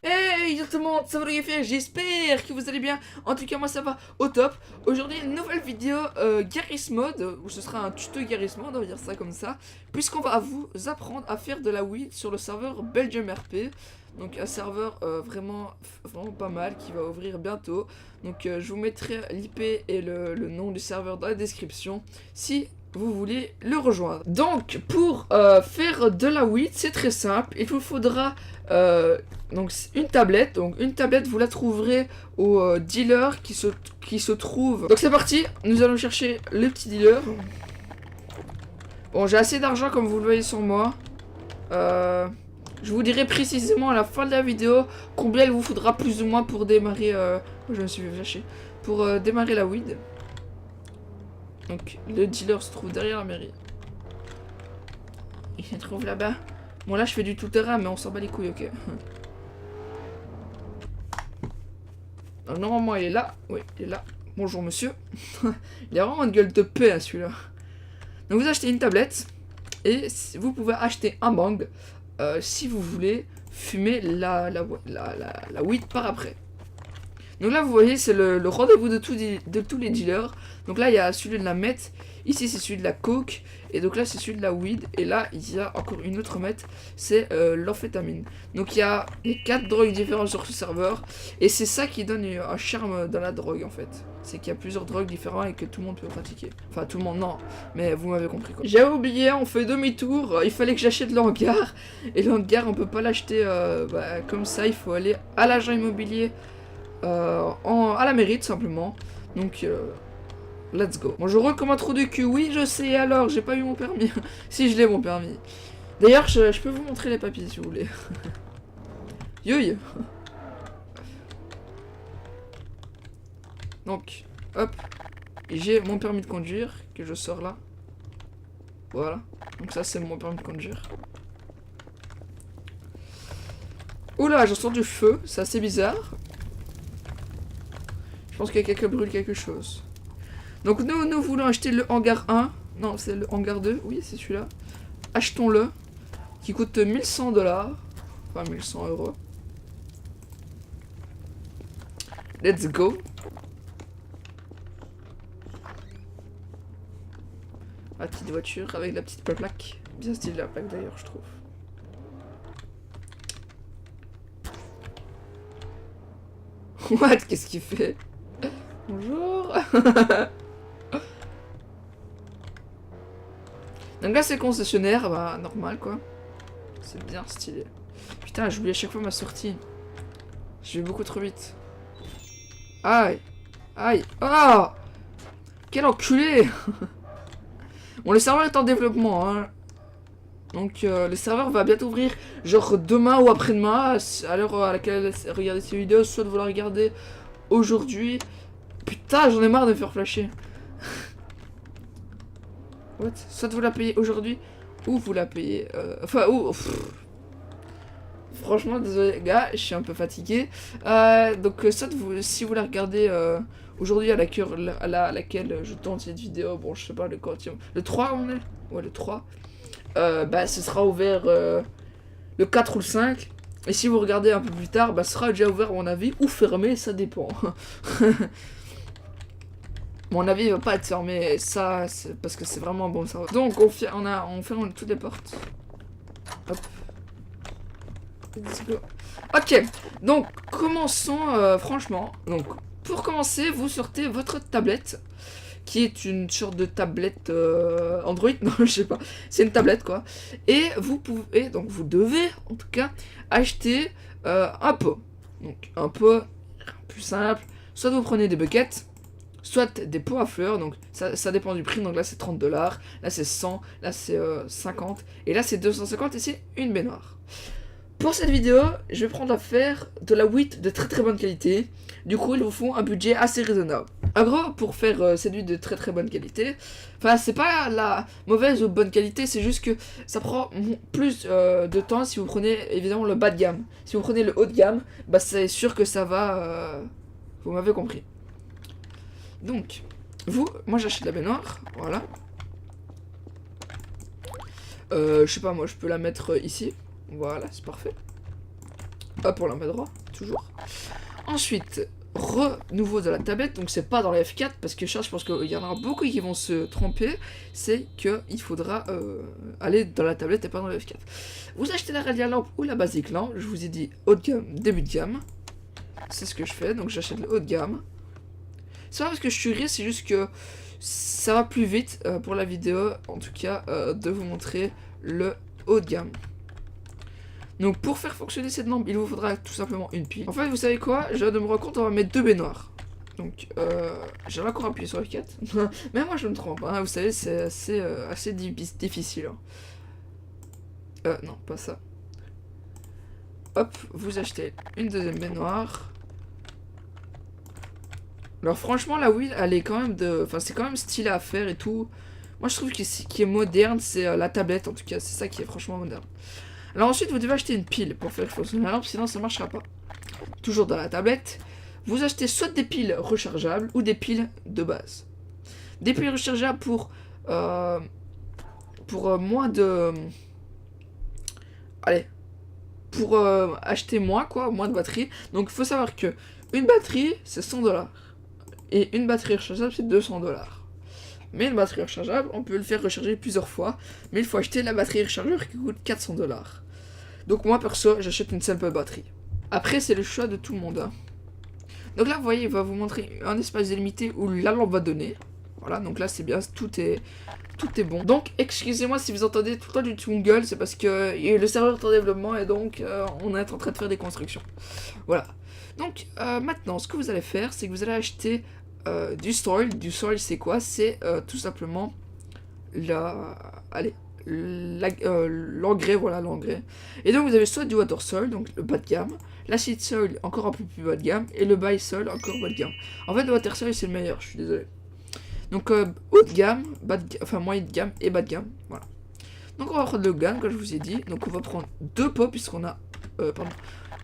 Hey tout le monde, ça va les faire, j'espère que vous allez bien. En tout cas moi ça va au top. Aujourd'hui une nouvelle vidéo Garry's Mod, où ce sera un tuto Garry's Mod, on va dire ça comme ça. Puisqu'on va vous apprendre à faire de la weed sur le serveur Belgium RP. Donc un serveur vraiment pas mal qui va ouvrir bientôt. Donc je vous mettrai l'IP et le nom du serveur dans la description si vous voulez le rejoindre. Donc pour faire de la weed c'est très simple, il vous faudra donc une tablette. Donc une tablette vous la trouverez au dealer qui se trouve. Donc c'est parti, nous allons chercher le petit dealer. Bon j'ai assez d'argent comme vous le voyez sur moi. Je vous dirai précisément à la fin de la vidéo combien il vous faudra plus ou moins pour démarrer. Je me suis fait flasher. Pour démarrer la weed. Donc le dealer se trouve derrière la mairie. Il se trouve là-bas. Bon là je fais du tout-terrain mais on s'en bat les couilles, ok. Donc, normalement il est là. Oui, il est là. Bonjour monsieur. Il a vraiment une gueule de paix celui-là. Donc vous achetez une tablette. Et vous pouvez acheter un bang. Si vous voulez fumer la weed par après. Donc là vous voyez c'est le rendez-vous de tous les dealers. Donc là il y a celui de la meth, ici c'est celui de la coke, et donc là c'est celui de la weed, et là il y a encore une autre meth, c'est l'amphétamine. Donc il y a 4 drogues différentes sur ce serveur, et c'est ça qui donne un charme dans la drogue en fait. C'est qu'il y a plusieurs drogues différentes et que tout le monde peut pratiquer. Enfin tout le monde non, mais vous m'avez compris quoi. J'avais oublié, on fait demi-tour, il fallait que j'achète le hangar, et le hangar on peut pas l'acheter comme ça, il faut aller à l'agent immobilier. À la mairie tout simplement. Donc let's go. Bon je recommande trop de cul. Oui je sais alors j'ai pas eu mon permis. Si je l'ai mon permis. D'ailleurs je peux vous montrer les papiers si vous voulez. Yoï. Donc hop. J'ai mon permis de conduire que je sors là. Voilà. Donc ça c'est mon permis de conduire. Oula j'entends du feu. C'est assez bizarre. Je pense qu'il y a quelqu'un brûle quelque chose. Donc nous voulons acheter le hangar 1. Non, c'est le hangar 2. Oui, c'est celui-là. Achetons-le. Qui coûte 1100 $. Enfin, 1100 €. Let's go. La petite voiture avec la petite plaque. Bien stylée la plaque d'ailleurs, je trouve. What? Qu'est-ce qu'il fait? Bonjour. Donc là c'est concessionnaire, bah normal quoi. C'est bien stylé. Putain j'oublie à chaque fois ma sortie. Je vais beaucoup trop vite. Aïe. Aïe. Ah. Quel enculé. Bon le serveur est en développement hein. Donc le serveur va bientôt ouvrir genre demain ou après-demain. À l'heure à laquelle regardez ces vidéos. Soit vous la regardez aujourd'hui. Putain, j'en ai marre de me faire flasher. What? Soit vous la payez aujourd'hui, ou vous la payez... Enfin, ou... Franchement, désolé gars, je suis un peu fatigué. Donc, soit vous, si vous la regardez aujourd'hui à laquelle je tourne cette vidéo, bon, je sais pas, le 3 on est? Ouais, le 3. Bah, ce sera ouvert le 4 ou le 5. Et si vous regardez un peu plus tard, bah, ce sera déjà ouvert à mon avis, ou fermé, ça dépend. Mon avis il va pas être fermé, ça c'est parce que c'est vraiment un bon serveur. Donc on ferme toutes les portes. Hop. Let's go. Ok, donc commençons franchement. Donc pour commencer, vous sortez votre tablette, qui est une sorte de tablette Android, non je sais pas, c'est une tablette quoi. Et vous pouvez, donc vous devez en tout cas acheter un pot. Donc un pot plus simple, soit vous prenez des buckets. Soit des pots à fleurs, donc ça dépend du prix, donc là c'est 30 $, là c'est 100, là c'est 50, et là c'est 250 et c'est une baignoire. Pour cette vidéo, je vais prendre à faire de la weed de très bonne qualité, du coup il vous faut un budget assez raisonnable. En gros, pour faire cette weed de très bonne qualité, enfin c'est pas la mauvaise ou bonne qualité, c'est juste que ça prend plus de temps si vous prenez évidemment le bas de gamme. Si vous prenez le haut de gamme, bah c'est sûr que ça va, vous m'avez compris. Donc, moi j'achète la baignoire, voilà. Je sais pas, moi je peux la mettre ici. Voilà, c'est parfait. Hop, on la met droit, toujours. Ensuite, nouveau de la tablette, donc c'est pas dans la F4, parce que je pense qu'il y en aura beaucoup qui vont se tromper, c'est qu'il faudra aller dans la tablette et pas dans la F4. Vous achetez la Radial Lamp ou la Basic Lamp, je vous ai dit haut de gamme, début de gamme. C'est ce que je fais, donc j'achète le haut de gamme. C'est pas parce que je suis riche, c'est juste que ça va plus vite pour la vidéo, en tout cas, de vous montrer le haut de gamme. Donc pour faire fonctionner cette lampe, il vous faudra tout simplement une pile. En fait, vous savez quoi? Je viens de me rendre compte, on va mettre 2 baignoires. Donc, j'ai encore appuyé sur F4. Mais moi, je me trompe, hein. Vous savez, c'est assez difficile. Hein. Non, pas ça. Hop, vous achetez une deuxième baignoire. Alors franchement, la wheel, elle est quand même enfin, c'est quand même stylé à faire et tout. Moi, je trouve que ce qui est moderne, c'est la tablette, en tout cas. C'est ça qui est franchement moderne. Alors ensuite, vous devez acheter une pile pour faire fonctionner la lampe, sinon ça ne marchera pas. Toujours dans la tablette, vous achetez soit des piles rechargeables ou des piles de base. Des piles rechargeables pour moins de... Allez, pour acheter moins de batterie. Donc il faut savoir que une batterie, c'est 100$. Et une batterie rechargeable, c'est 200$. Mais une batterie rechargeable, on peut le faire recharger plusieurs fois. Mais il faut acheter la batterie rechargeur qui coûte 400$. Donc moi, perso, j'achète une simple batterie. Après, c'est le choix de tout le monde. Hein. Donc là, vous voyez, il va vous montrer un espace délimité où la lampe va donner. Voilà, donc là, c'est bien, tout est bon. Donc, excusez-moi si vous entendez tout le temps du tungle, c'est parce que le serveur est en développement et donc on est en train de faire des constructions. Voilà. Donc, maintenant, ce que vous allez faire, c'est que vous allez acheter du soil. Du soil, c'est quoi? C'est tout simplement l'engrais, voilà, l'engrais. Et donc, vous avez soit du water soil, donc le bas de gamme, l'acid soil, encore un peu plus bas de gamme, et le by soil, encore bas de gamme. En fait, le water soil, c'est le meilleur, je suis désolé. Donc, haut de gamme, enfin, moyen de gamme et bas de gamme, voilà. Donc, on va prendre le gamme, comme je vous ai dit. Donc, on va prendre 2 pots, puisqu'on a... pardon.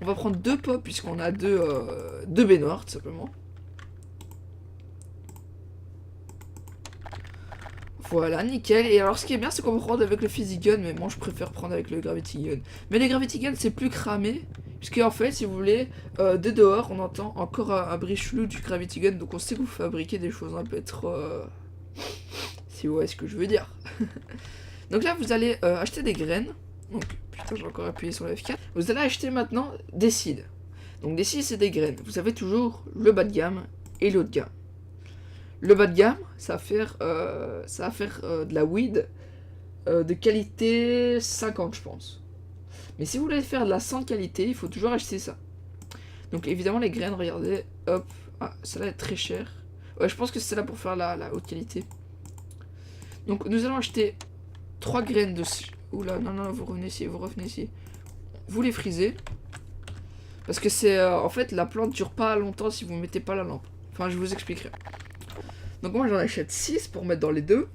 On va prendre 2 pots, puisqu'on a 2 baignoires, tout simplement. Voilà, nickel. Et alors, ce qui est bien, c'est qu'on peut prendre avec le Physic Gun, mais moi, je préfère prendre avec le Gravity Gun. Mais les Gravity Gun, c'est plus cramé, puisque en fait, si vous voulez, de dehors, on entend encore un bruit chelou du Gravity Gun, donc on sait que vous fabriquez des choses un peu trop... si vous voyez ce que je veux dire. Donc là, vous allez acheter des graines. Donc, putain, j'ai encore appuyé sur le F4. Vous allez acheter maintenant des seeds. Donc des seeds, c'est des graines. Vous avez toujours le bas de gamme et le haut de gamme. Le bas de gamme, ça va faire de la weed de qualité 50, je pense. Mais si vous voulez faire de la sans qualité, il faut toujours acheter ça. Donc évidemment, les graines, regardez, hop. Ah, celle-là est très chère. Ouais, je pense que c'est là pour faire la haute qualité. Donc nous allons acheter 3 graines de... Oula, non, vous revenez ici, Vous les frisez. Parce que c'est... en fait, la plante dure pas longtemps si vous mettez pas la lampe. Enfin, je vous expliquerai. Donc moi, j'en achète 6 pour mettre dans les 2.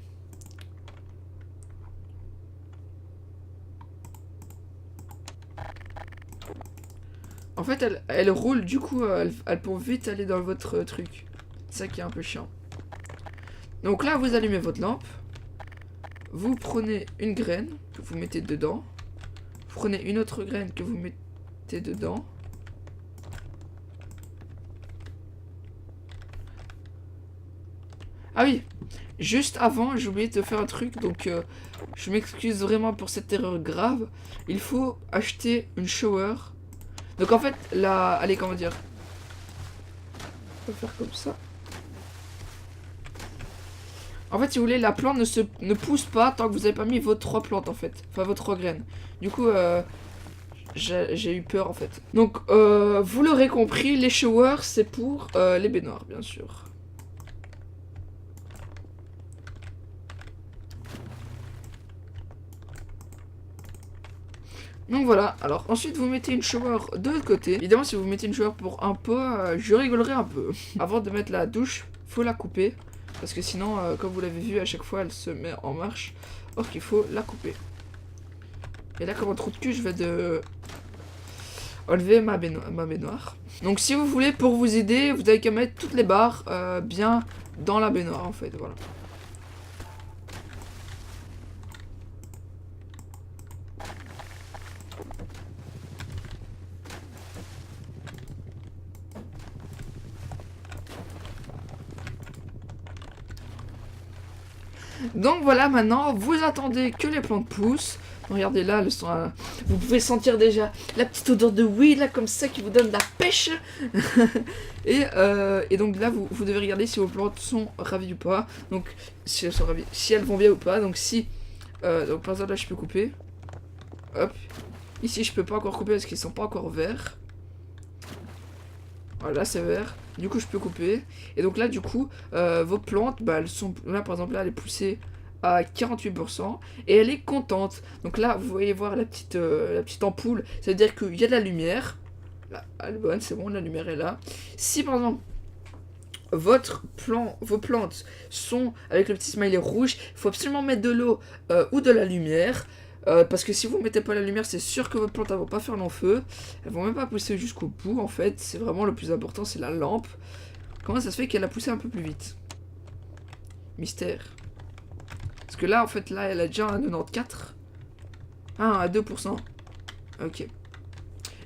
En fait, elle roule, du coup, elle peut vite aller dans votre truc. C'est ça qui est un peu chiant. Donc là, vous allumez votre lampe. Vous prenez une graine que vous mettez dedans. Vous prenez une autre graine que vous mettez dedans. Ah oui, juste avant, j'ai oublié de faire un truc, donc je m'excuse vraiment pour cette erreur grave. Il faut acheter une shower. Donc en fait, allez, comment dire, on va faire comme ça. En fait, si vous voulez, la plante ne pousse pas tant que vous n'avez pas mis vos 3 plantes, en fait. Enfin, vos 3 graines. Du coup, j'ai eu peur, en fait. Donc, vous l'aurez compris, les showers, c'est pour les baignoires, bien sûr. Donc voilà, alors ensuite vous mettez une shower de l'autre côté. Évidemment, si vous mettez une shower pour un pot, je rigolerai un peu. Avant de mettre la douche, faut la couper. Parce que sinon, comme vous l'avez vu, à chaque fois elle se met en marche. Or qu'il faut la couper. Et là, comme un trou de cul, je vais de... enlever ma baignoire. Donc si vous voulez, pour vous aider, vous avez qu'à mettre toutes les barres bien dans la baignoire en fait, voilà. Donc voilà, maintenant, vous attendez que les plantes poussent. Regardez là, vous pouvez sentir déjà la petite odeur de weed là, comme ça, qui vous donne de la pêche. et donc là, vous devez regarder si vos plantes sont ravies ou pas. Donc, si elles sont ravies, si elles vont bien ou pas. Donc si, donc par exemple là, je peux couper. Hop. Ici, je peux pas encore couper parce qu'ils sont pas encore verts. Voilà, c'est vert. Du coup, je peux couper. Et donc là, du coup, vos plantes, bah, elles sont... Là, par exemple, là, elle est poussée à 48%. Et elle est contente. Donc là, vous voyez voir la petite ampoule. Ça veut dire qu'il y a de la lumière. Là, elle est bonne, c'est bon, la lumière est là. Si, par exemple, vos plantes sont avec le petit smiley rouge, il faut absolument mettre de l'eau ou de la lumière. Parce que si vous mettez pas la lumière, c'est sûr que vos plantes ne vont pas faire long feu. Elles vont même pas pousser jusqu'au bout en fait. C'est vraiment le plus important, c'est la lampe. Comment ça se fait qu'elle a poussé un peu plus vite? Mystère. Parce que là en fait, là elle a déjà un 94. Ah, à 2%. Ok.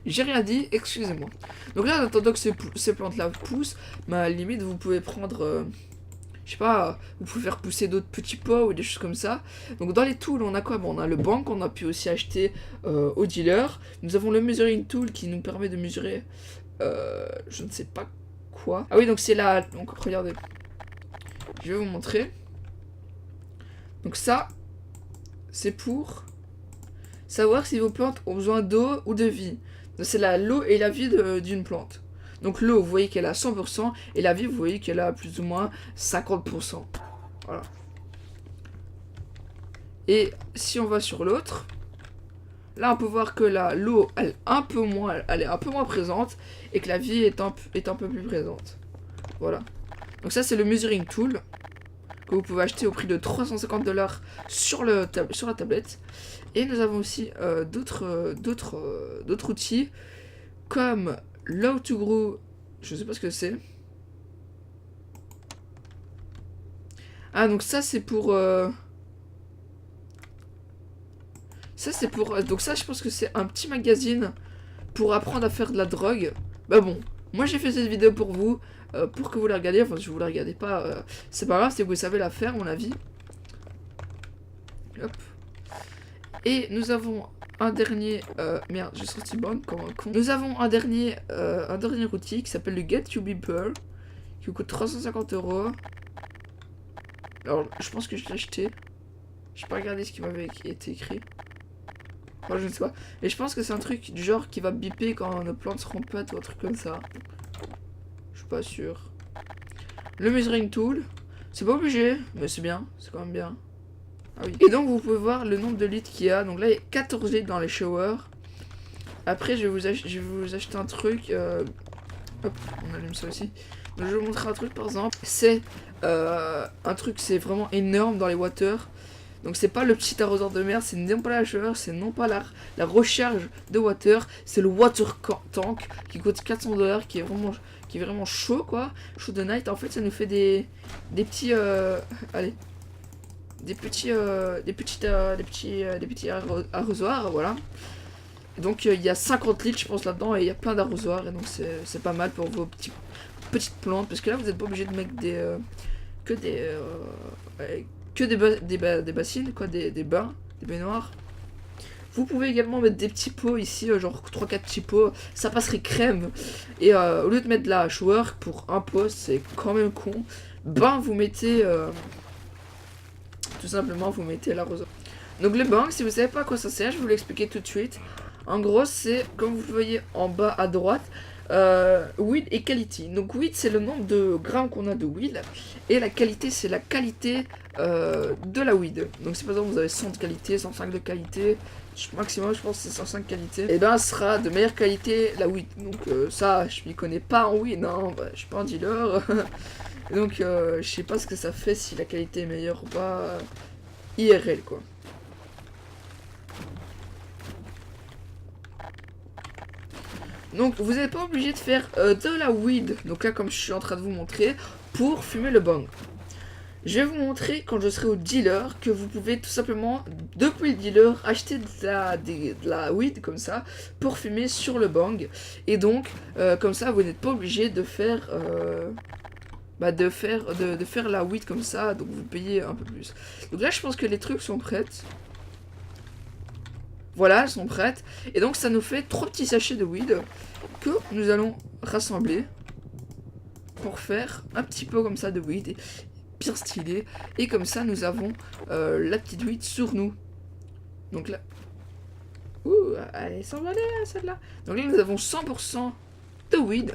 J'ai rien dit, excusez-moi. Donc là en attendant que ces plantes là poussent, bah, à la limite vous pouvez prendre... je sais pas, vous pouvez faire pousser d'autres petits pots ou des choses comme ça. Donc dans les tools, on a quoi? Bon, on a le banc qu'on a pu aussi acheter au dealer. Nous avons le measuring tool qui nous permet de mesurer je ne sais pas quoi. Ah oui, donc c'est là. Donc regardez. Je vais vous montrer. Donc ça, c'est pour savoir si vos plantes ont besoin d'eau ou de vie. C'est l'eau et la vie d'une plante. Donc l'eau, vous voyez qu'elle a 100%, et la vie, vous voyez qu'elle a plus ou moins 50%. Voilà. Et si on va sur l'autre, là on peut voir que l'eau, elle est un peu moins présente, et que la vie est un peu plus présente. Voilà. Donc ça c'est le measuring tool, que vous pouvez acheter au prix de 350$ sur la tablette. Et nous avons aussi d'autres outils, comme Low to Grow, je sais pas ce que c'est. Ah, donc ça c'est pour... Ça c'est pour... Donc ça je pense que c'est un petit magazine pour apprendre à faire de la drogue. Bah bon, moi j'ai fait cette vidéo pour vous, pour que vous la regardiez. Enfin si vous la regardez pas, c'est pas grave, c'est que vous savez la faire à mon avis. Hop. Et nous avons un dernier... merde, j'ai sorti banque comme un con. Nous avons un dernier outil qui s'appelle le Get You Beeper, qui coûte 350€. Alors, je pense que je l'ai acheté. J'ai pas regardé ce qui m'avait été écrit. Enfin, je ne sais pas. Et je pense que c'est un truc du genre qui va biper quand nos plantes seront pètes ou un truc comme ça. Je suis pas sûr. Le measuring tool. C'est pas obligé, mais c'est bien. C'est quand même bien. Ah oui. Et donc vous pouvez voir le nombre de litres qu'il y a. Donc là il y a 14 litres dans les showers. Après je vais vous acheter un truc. Hop, on allume ça aussi. Donc, je vais vous montrer un truc par exemple. C'est un truc, c'est vraiment énorme dans les water. Donc c'est pas le petit arroseur de mer, c'est non pas la shower, c'est non pas la recharge de water, c'est le water tank qui coûte 400$, qui est vraiment chaud quoi, chaud de night. En fait ça nous fait des petits allez, des petits arrosoirs, voilà. Et donc il y a 50 litres je pense là-dedans, et il y a plein d'arrosoirs, et donc c'est pas mal pour vos petites plantes, parce que là vous n'êtes pas obligé de mettre des bassines, quoi, des bains, des baignoires. Vous pouvez également mettre des petits pots ici, genre 3-4 petits pots, ça passerait crème. Et au lieu de mettre de la shower pour un pot, c'est quand même con. Ben vous mettez tout simplement vous mettez l'arroseur. Donc le banc, si vous savez pas à quoi ça sert, je vais vous l'expliquer tout de suite. En gros c'est, comme vous le voyez en bas à droite, weed et quality. Donc weed c'est le nombre de grammes qu'on a de weed, et la qualité c'est la qualité de la weed. Donc si par exemple vous avez 100 de qualité, 105 de qualité, maximum je pense c'est 105 qualité, et ben ce sera de meilleure qualité la weed. Donc ça je m'y connais pas en weed, non, bah, je suis pas un dealer. Donc je sais pas ce que ça fait si la qualité est meilleure ou pas IRL quoi. Donc vous n'êtes pas obligé de faire de la weed, donc là comme je suis en train de vous montrer, pour fumer le bang. Je vais vous montrer quand je serai au dealer que vous pouvez tout simplement, depuis le dealer, acheter de la weed comme ça pour fumer sur le bang. Et donc, comme ça, vous n'êtes pas obligé de faire, de faire la weed comme ça, donc vous payez un peu plus. Donc là, je pense que les trucs sont prêtes. Voilà, elles sont prêtes. Et donc, ça nous fait 3 petits sachets de weed que nous allons rassembler pour faire un petit peu comme ça de weed. Et bien stylé, et comme ça nous avons la petite weed sur nous. Donc là, ouh, elle est s'envolée celle-là. Donc là nous avons 100% de weed.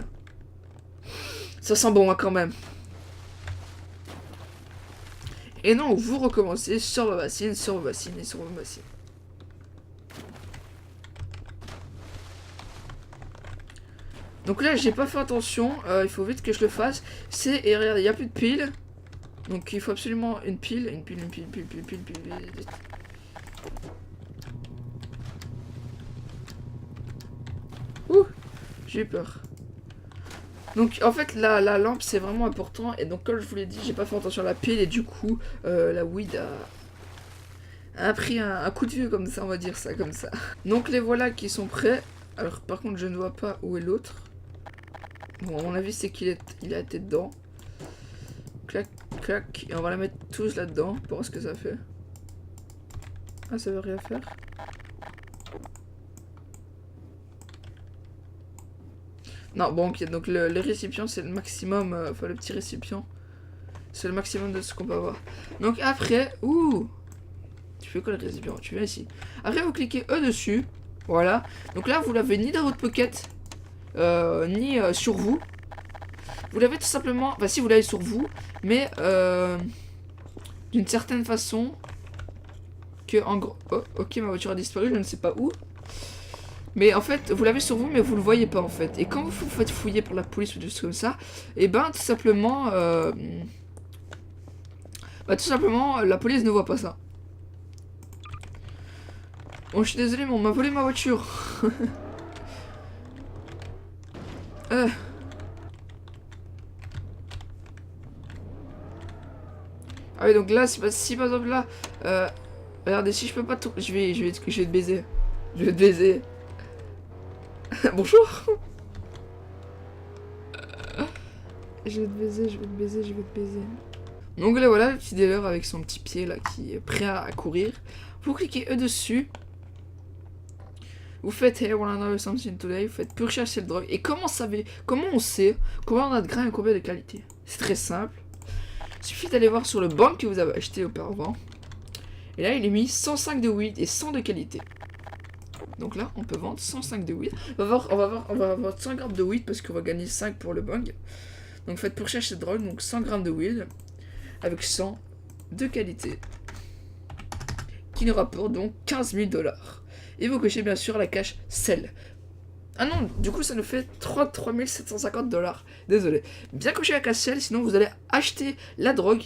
Ça sent bon hein, quand même. Et non, vous recommencez sur vos bassines, et sur vos bassines. Donc là j'ai pas fait attention, il faut vite que je le fasse. Et regarde, il n'y a plus de piles. Donc il faut absolument une pile. Ouh, j'ai eu peur. Donc en fait la lampe c'est vraiment important. Et donc comme je vous l'ai dit, j'ai pas fait attention à la pile. Et du coup la weed a pris un coup de vieux comme ça, on va dire ça comme ça. Donc les voilà qui sont prêts. Alors par contre je ne vois pas où est l'autre. Bon à mon avis c'est qu'il a été dedans. Clac, clac, et on va la mettre tous là-dedans pour voir ce que ça fait. Ah, ça veut rien faire. Non, bon, ok, donc le récipient, c'est le maximum, enfin le petit récipient, c'est le maximum de ce qu'on peut avoir. Donc après, ouh, tu fais quoi le récipient? Tu viens ici. Après, vous cliquez E dessus, voilà. Donc là, vous l'avez ni dans votre pocket, ni sur vous. Vous l'avez tout simplement, enfin si vous l'avez sur vous, mais d'une certaine façon que en gros, oh, ok ma voiture a disparu, je ne sais pas où. Mais en fait vous l'avez sur vous mais vous le voyez pas en fait. Et quand vous vous faites fouiller par la police ou des choses comme ça, et ben tout simplement, la police ne voit pas ça. Bon je suis désolé mais on m'a volé ma voiture. Ah oui donc là si par exemple là regardez si je peux pas tout. Je vais te baiser. Je vais te baiser. Bonjour. Je vais te baiser. Donc là voilà le petit dealer avec son petit pied là qui est prêt à courir. Vous cliquez E dessus. Vous faites Hey, wanna know something today. Vous faites purchase le drogue. Et comment on sait combien on a de grains et combien de qualité? C'est très simple. Il suffit d'aller voir sur le banc que vous avez acheté auparavant. Et là, il est mis 105 de weed et 100 de qualité. Donc là, on peut vendre 105 de weed. On va vendre 100 grammes de weed parce qu'on va gagner 5 pour le bang. Donc faites pour chercher cette drogue, donc 100 grammes de weed avec 100 de qualité. Qui nous rapporte donc 15 000 $. Et vous cochez bien sûr la cache sel. Ah non, du coup ça nous fait 33 750 $. Désolé. Bien cocher la cache sel, sinon vous allez acheter la drogue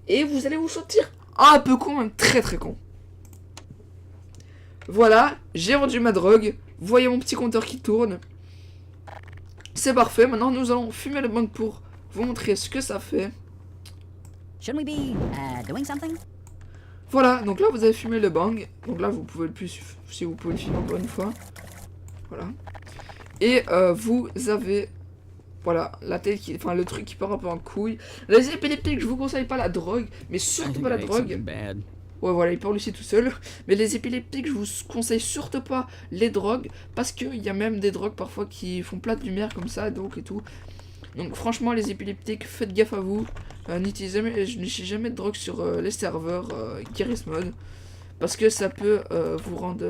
et vous allez vous sentir un peu con, même très très con. Voilà, j'ai vendu ma drogue. Voyez mon petit compteur qui tourne. C'est parfait, maintenant nous allons fumer le bang pour vous montrer ce que ça fait. Shouldn't we be doing something? Voilà, donc là vous avez fumé le bang. Donc là vous pouvez le plus, si vous pouvez le filmer encore une fois. Voilà. Et vous avez, voilà, la tête qui, enfin le truc qui part un peu en couille. Les épileptiques, je vous conseille pas la drogue, mais surtout pas la drogue. Ouais voilà, il parle aussi tout seul. Mais les épileptiques, je vous conseille surtout pas les drogues. Parce qu'il y a même des drogues parfois qui font plein de lumière comme ça, donc et tout. Donc franchement les épileptiques, faites gaffe à vous. N'utilisez jamais de drogue sur les serveurs Garry's Mod. Parce que ça peut vous rendre...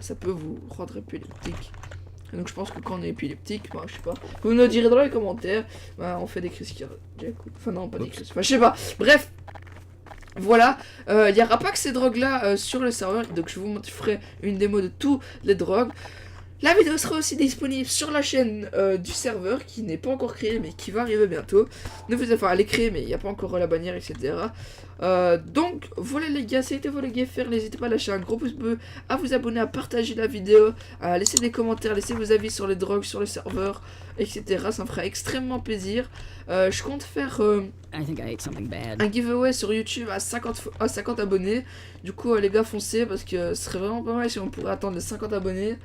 ça peut vous rendre épileptique. Et donc je pense que quand on est épileptique, je sais pas. Vous nous direz dans les commentaires. On fait des crises cardiaques. Enfin non, pas des crises. Enfin je sais pas. Bref. Voilà, il n'y aura pas que ces drogues là sur le serveur, donc je vous ferai une démo de toutes les drogues. La vidéo sera aussi disponible sur la chaîne du serveur qui n'est pas encore créée mais qui va arriver bientôt. Ne vous enfin, elle est créée mais il n'y a pas encore la bannière, etc. Donc voilà les gars, c'était vos les faire. N'hésitez pas à lâcher un gros pouce bleu, à vous abonner, à partager la vidéo, à laisser des commentaires, laisser vos avis sur les drogues, sur le serveur, etc. Ça me fera extrêmement plaisir. Je compte faire I think I ate something bad. un giveaway sur YouTube à 50 abonnés. Du coup les gars foncez parce que ce serait vraiment pas mal si on pourrait attendre les 50 abonnés.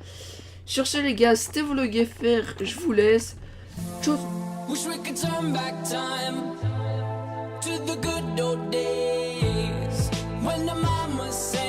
Sur ce les gars, c'était vos faire. Je vous laisse. Tchuss. Wish we could turn back time to the good old days when the mama said